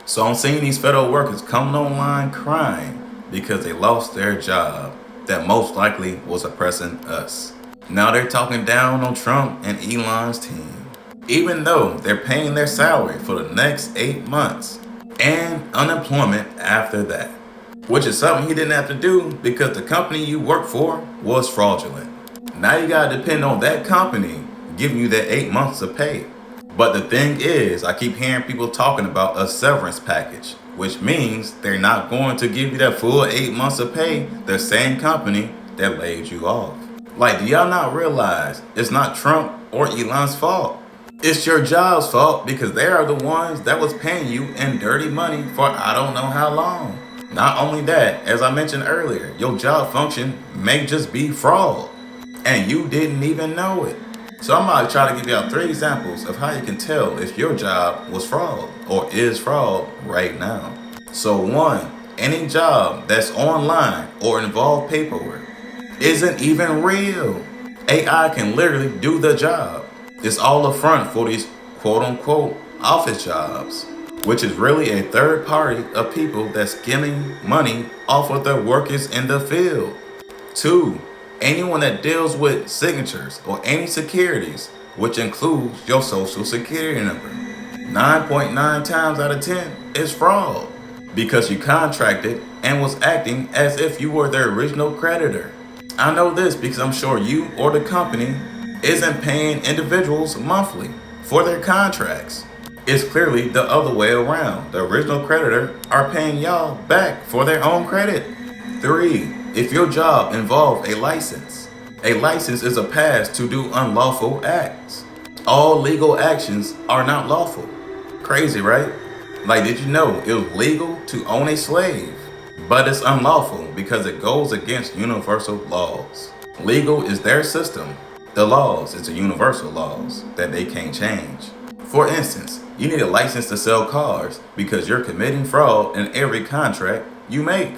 So I'm seeing these federal workers coming online crying because they lost their job that most likely was oppressing us. Now they're talking down on Trump and Elon's team, even though they're paying their salary for the next 8 months and unemployment after that, which is something he didn't have to do because the company you work for was fraudulent. Now you gotta depend on that company giving you that 8 months of pay. But the thing is, I keep hearing people talking about a severance package, which means they're not going to give you that full 8 months of pay, the same company that laid you off. Like, do y'all not realize it's not Trump or Elon's fault? It's your job's fault because they are the ones that was paying you in dirty money for I don't know how long. Not only that, as I mentioned earlier, your job function may just be fraud, and you didn't even know it. So I'm about to try to give y'all 3 examples of how you can tell if your job was fraud or is fraud right now. So 1, any job that's online or involve paperwork isn't even real. AI can literally do the job. It's all a front for these quote unquote office jobs, which is really a third party of people that's skimming money off of their workers in the field. 2, anyone that deals with signatures or any securities, which includes your social security number, 9.9 times out of 10 is fraud because you contracted and was acting as if you were their original creditor. I know this because I'm sure you or the company isn't paying individuals monthly for their contracts. It's clearly the other way around. The original creditor are paying y'all back for their own credit. 3, if your job involved a license is a pass to do unlawful acts. All legal actions are not lawful. Crazy, right? Like, did you know it was legal to own a slave, but it's unlawful because it goes against universal laws. Legal is their system. The laws is the universal laws that they can't change. For instance, you need a license to sell cars because you're committing fraud in every contract you make,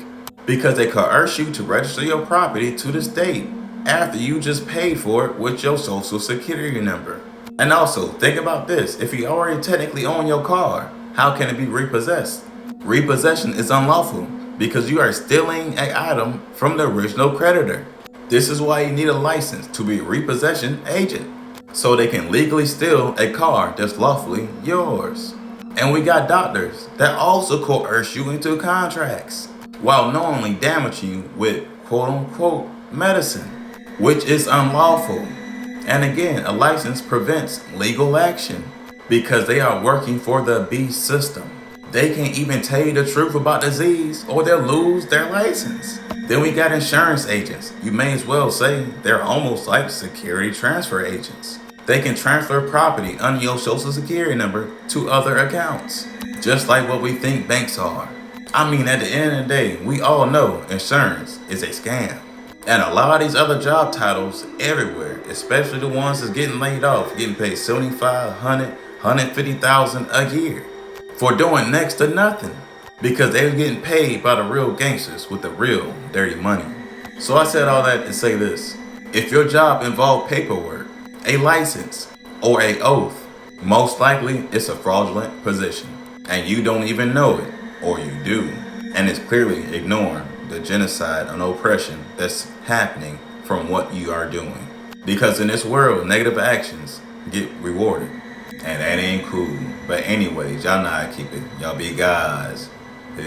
because they coerce you to register your property to the state after you just paid for it with your social security number. And also, think about this. If you already technically own your car, how can it be repossessed? Repossession is unlawful because you are stealing an item from the original creditor. This is why you need a license to be a repossession agent, so they can legally steal a car that's lawfully yours. And we got doctors that also coerce you into contracts while knowingly damaging you with quote unquote medicine, which is unlawful. And again, a license prevents legal action because they are working for the beast system. They can't even tell you the truth about disease or they'll lose their license. Then we got insurance agents. You may as well say they're almost like security transfer agents. They can transfer property under your social security number to other accounts, just like what we think banks are. I mean, at the end of the day, we all know insurance is a scam. And a lot of these other job titles everywhere, especially the ones that's getting laid off, getting paid $75,000, $100,000, $150,000 a year for doing next to nothing because they're getting paid by the real gangsters with the real dirty money. So I said all that to say this. If your job involved paperwork, a license, or an oath, most likely it's a fraudulent position and you don't even know it, or you do, and it's clearly ignoring the genocide and oppression that's happening from what you are doing. Because in this world, negative actions get rewarded, and that ain't cool. But anyways, y'all know how to keep it. Y'all be guys. Peace.